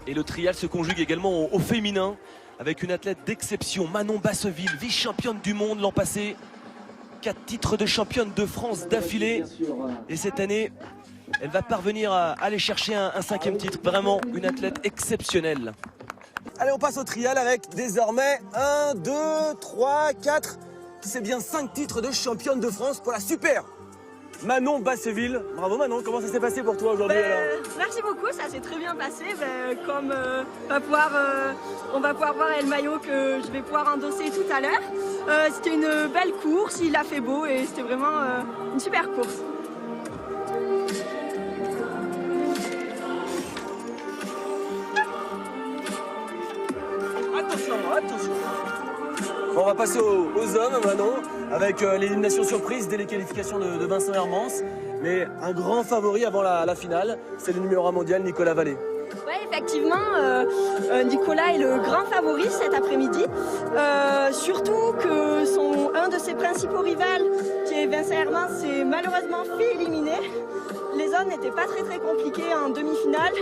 Et le trial se conjugue également au féminin avec une athlète d'exception, Manon Basseville, vice-championne du monde l'an passé. 4 titres de championne de France d'affilée. Et cette année, elle va parvenir à aller chercher un 5e titre. Vraiment une athlète exceptionnelle. Allez, on passe au trial avec désormais 1, 2, 3, 4. C'est bien 5 titres de championne de France pour la super Manon Basseville. Bravo Manon, comment ça s'est passé pour toi aujourd'hui alors? Merci beaucoup, ça s'est très bien passé. Comme on va pouvoir voir le maillot que je vais pouvoir endosser tout à l'heure. C'était une belle course, il a fait beau et c'était vraiment une super course. Attention. On va passer aux hommes maintenant, avec l'élimination surprise dès les qualifications de Vincent Hermance. Mais un grand favori avant la finale, c'est le numéro 1 mondial, Nicolas Vallée. Oui, effectivement, Nicolas est le grand favori cet après-midi. Surtout que un de ses principaux rivales, qui est Vincent Hermance, s'est malheureusement fait éliminer. Les zones n'étaient pas très compliquées en demi-finale.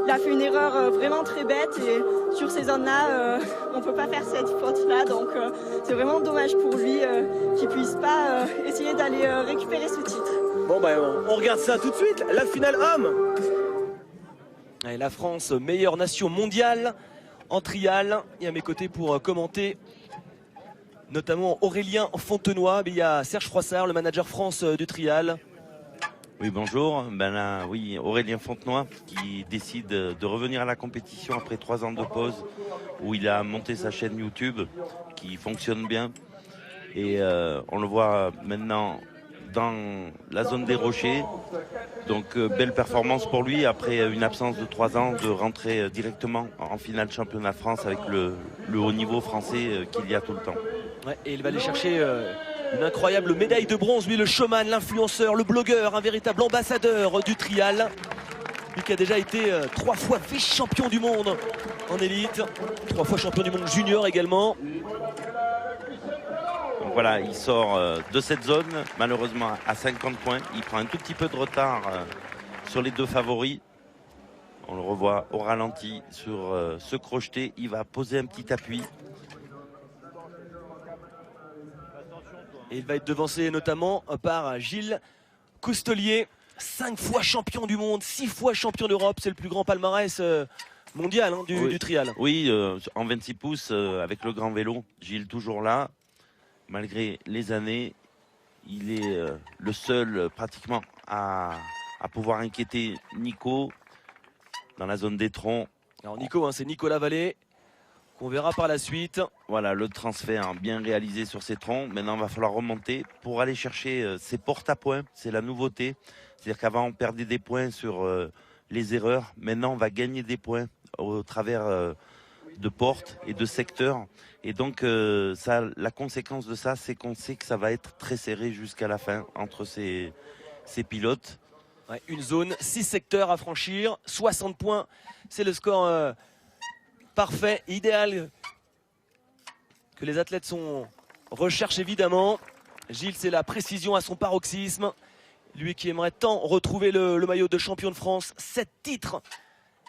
Il a fait une erreur vraiment très bête et sur ces zones-là, on ne peut pas faire cette faute-là. Donc c'est vraiment dommage pour lui qu'il ne puisse pas essayer d'aller récupérer ce titre. Bon, on regarde ça tout de suite. La finale homme. Et la France, meilleure nation mondiale en trial. Et à mes côtés pour commenter, notamment Aurélien Fontenoy. Mais il y a Serge Froissart, le manager France du trial. Oui, bonjour. Oui, Aurélien Fontenoy qui décide de revenir à la compétition après 3 ans de pause où il a monté sa chaîne YouTube qui fonctionne bien. Et on le voit maintenant dans la zone des rochers. Donc belle performance pour lui après une absence de 3 ans de rentrer directement en finale championnat de France avec le haut niveau français qu'il y a tout le temps. Ouais, et il va aller chercher une incroyable médaille de bronze, lui le showman, l'influenceur, le blogueur, un véritable ambassadeur du trial. Lui qui a déjà été 3 fois vice-champion du monde en élite, 3 fois champion du monde junior également. Donc voilà, il sort de cette zone, malheureusement à 50 points. Il prend un tout petit peu de retard sur les 2 favoris. On le revoit au ralenti sur ce crocheté. Il va poser un petit appui. Et il va être devancé notamment par Gilles Coustelier, 5 fois champion du monde, 6 fois champion d'Europe. C'est le plus grand palmarès mondial du trial. Oui, en 26 pouces avec le grand vélo. Gilles toujours là. Malgré les années, il est le seul pratiquement à pouvoir inquiéter Nico dans la zone des troncs. Alors Nico, c'est Nicolas Vallée. On verra par la suite. Voilà, le transfert bien réalisé sur ces troncs. Maintenant, il va falloir remonter pour aller chercher ses porte-à-points. C'est la nouveauté. C'est-à-dire qu'avant, on perdait des points sur les erreurs. Maintenant, on va gagner des points au travers de portes et de secteurs. Et donc, la conséquence de ça, c'est qu'on sait que ça va être très serré jusqu'à la fin entre ces pilotes. Ouais, une zone, 6 secteurs à franchir, 60 points. C'est le score parfait, idéal, que les athlètes recherchent évidemment. Gilles, c'est la précision à son paroxysme. Lui qui aimerait tant retrouver le maillot de champion de France. 7 titres.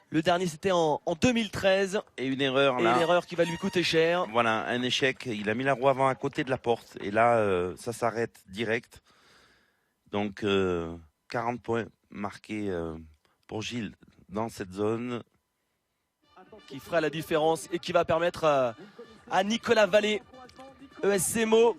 Le dernier, c'était en 2013. Et une erreur là. Une erreur qui va lui coûter cher. Voilà, un échec. Il a mis la roue avant à côté de la porte. Et là, ça s'arrête direct. Donc, 40 points marqués pour Gilles dans cette zone. Qui fera la différence et qui va permettre à Nicolas Vallée, ESC Mo.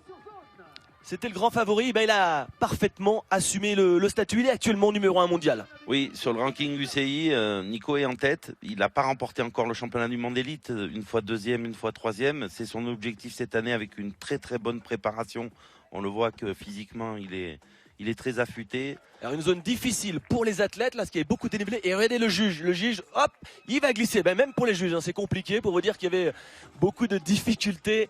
C'était le grand favori, il a parfaitement assumé le statut. Il est actuellement numéro 1 mondial. Oui, sur le ranking UCI, Nico est en tête. Il n'a pas remporté encore le championnat du monde élite, une fois 2e, une fois 3e. C'est son objectif cette année avec une très bonne préparation. On le voit que physiquement, il est très affûté. Alors une zone difficile pour les athlètes, là, ce qui est beaucoup dénivelé. Et regardez le juge. Le juge, hop, il va glisser. Même pour les juges, c'est compliqué pour vous dire qu'il y avait beaucoup de difficultés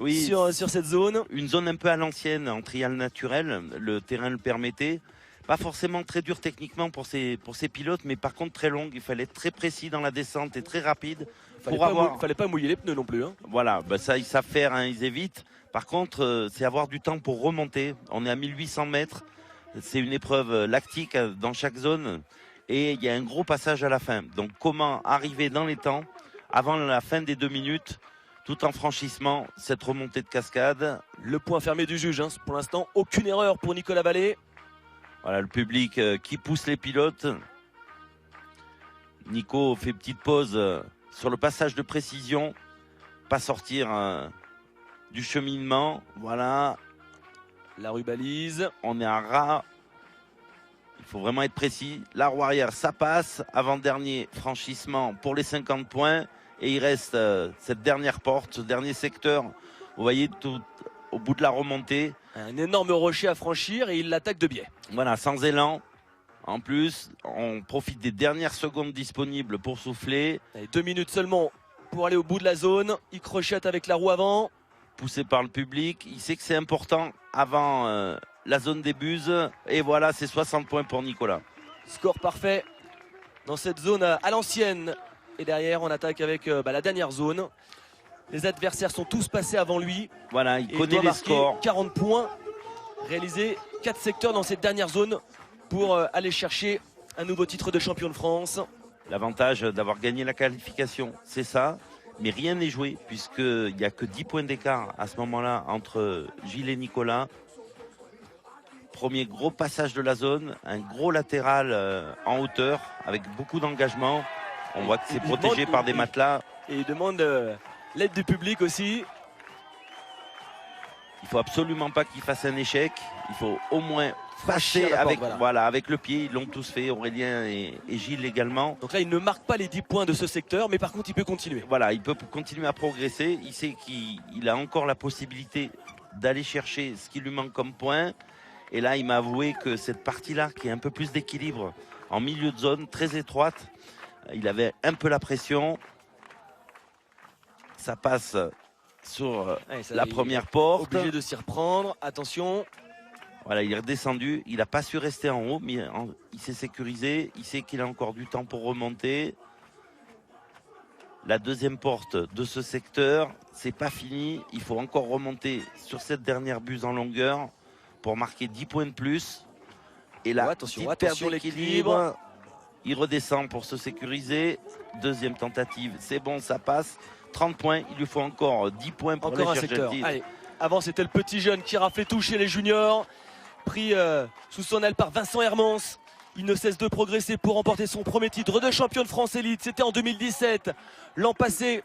sur cette zone. Une zone un peu à l'ancienne, en trial naturel. Le terrain le permettait. Pas forcément très dur techniquement pour ces pilotes, mais par contre très longue. Il fallait être très précis dans la descente et très rapide. Il fallait pas mouiller les pneus non plus. Voilà, ça ils savent faire, ils évitent. Par contre, c'est avoir du temps pour remonter. On est à 1800 mètres. C'est une épreuve lactique dans chaque zone. Et il y a un gros passage à la fin. Donc comment arriver dans les temps avant la fin des 2 minutes, tout en franchissement, cette remontée de cascade. Le point fermé du juge, hein. Pour l'instant, aucune erreur pour Nicolas Vallée. Voilà le public qui pousse les pilotes. Nico fait petite pause sur le passage de précision. Pas sortir du cheminement. Voilà. La rue balise. On est à ras. Il faut vraiment être précis. La roue arrière, ça passe. Avant-dernier franchissement pour les 50 points. Et il reste cette dernière porte, ce dernier secteur. Vous voyez, tout au bout de la remontée. Un énorme rocher à franchir et il l'attaque de biais. Voilà, sans élan. En plus, on profite des dernières secondes disponibles pour souffler. Allez, 2 minutes seulement pour aller au bout de la zone. Il crochette avec la roue avant. Poussé par le public. Il sait que c'est important avant la zone des buses. Et voilà, c'est 60 points pour Nicolas. Score parfait dans cette zone à l'ancienne. Et derrière, on attaque avec la dernière zone. Les adversaires sont tous passés avant lui. Voilà, il Et connaît doit les marquer scores. 40 points. Réaliser 4 secteurs dans cette dernière zone pour aller chercher un nouveau titre de champion de France. L'avantage d'avoir gagné la qualification, c'est ça. Mais rien n'est joué puisqu'il n'y a que 10 points d'écart à ce moment-là entre Gilles et Nicolas. Premier gros passage de la zone, un gros latéral en hauteur avec beaucoup d'engagement. On voit que c'est protégé par des matelas. Et il demande l'aide du public aussi. Il faut absolument pas qu'il fasse un échec. Il faut au moins Franchir passer la porte, avec, voilà, avec le pied. Ils l'ont tous fait, Aurélien et Gilles également. Donc là, il ne marque pas les 10 points de ce secteur, mais par contre, il peut continuer. Voilà, il peut continuer à progresser. Il sait qu'il a encore la possibilité d'aller chercher ce qui lui manque comme point. Et là, il m'a avoué que cette partie-là, qui est un peu plus d'équilibre, en milieu de zone, très étroite, il avait un peu la pression. Ça passe sur Allez, ça, la il première est porte. Obligé de s'y reprendre. Attention. Voilà, il est redescendu. Il n'a pas su rester en haut, mais il s'est sécurisé. Il sait qu'il a encore du temps pour remonter. La deuxième porte de ce secteur, c'est pas fini. Il faut encore remonter sur cette dernière buse en longueur pour marquer 10 points de plus. Et là, Attention, petite perte attention d'équilibre. l'équilibre. Il redescend pour se sécuriser. Deuxième tentative, c'est bon, ça passe. 30 points, il lui faut encore 10 points pour Encore un aller chercher secteur. le titre. Allez, avant, c'était le petit jeune qui raflait tout chez les juniors. Pris sous son aile par Vincent Hermans. Il ne cesse de progresser pour remporter son premier titre de champion de France élite. C'était en 2017. L'an passé,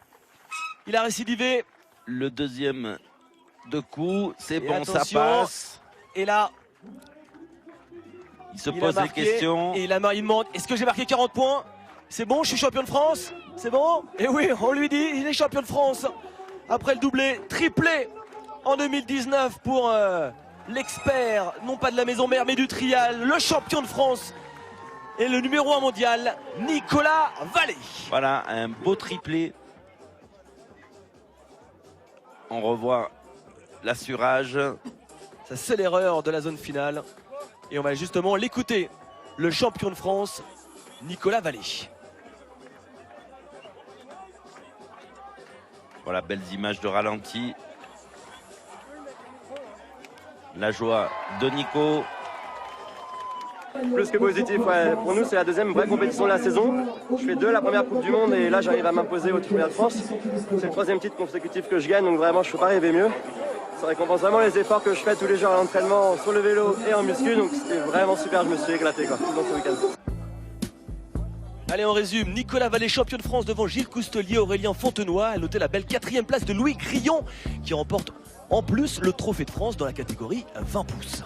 il a récidivé. Le deuxième de coup, c'est Et bon, ça attention. passe. Et là, Il se il a pose des marqué. questions. Et il demande, est-ce que j'ai marqué 40 points? C'est bon, je suis champion de France? C'est bon? Et oui, on lui dit, il est champion de France. Après le doublé, triplé en 2019 pour l'expert, non pas de la maison mère, mais du trial, le champion de France et le numéro 1 mondial, Nicolas Vallée. Voilà, un beau triplé. On revoit l'assurage. Sa seule erreur de la zone finale. Et on va justement l'écouter, le champion de France, Nicolas Vallée. Voilà, belles images de ralenti. La joie de Nico. Plus que positif, ouais. Pour nous c'est la deuxième vraie compétition de la saison. Je fais 2 la première Coupe du Monde et là j'arrive à m'imposer au Championnat de France. C'est le 3e titre consécutif que je gagne, donc vraiment je ne peux pas rêver mieux. Ça récompense vraiment les efforts que je fais tous les jours à l'entraînement sur le vélo et en muscu, donc c'était vraiment super, je me suis éclaté tout dans ce week-end. Allez, on résume. Nicolas Vallée, champion de France devant Gilles Coustelier, Aurélien Fontenoy. À noter la belle 4e place de Louis Grillon qui remporte en plus le trophée de France dans la catégorie 20 pouces.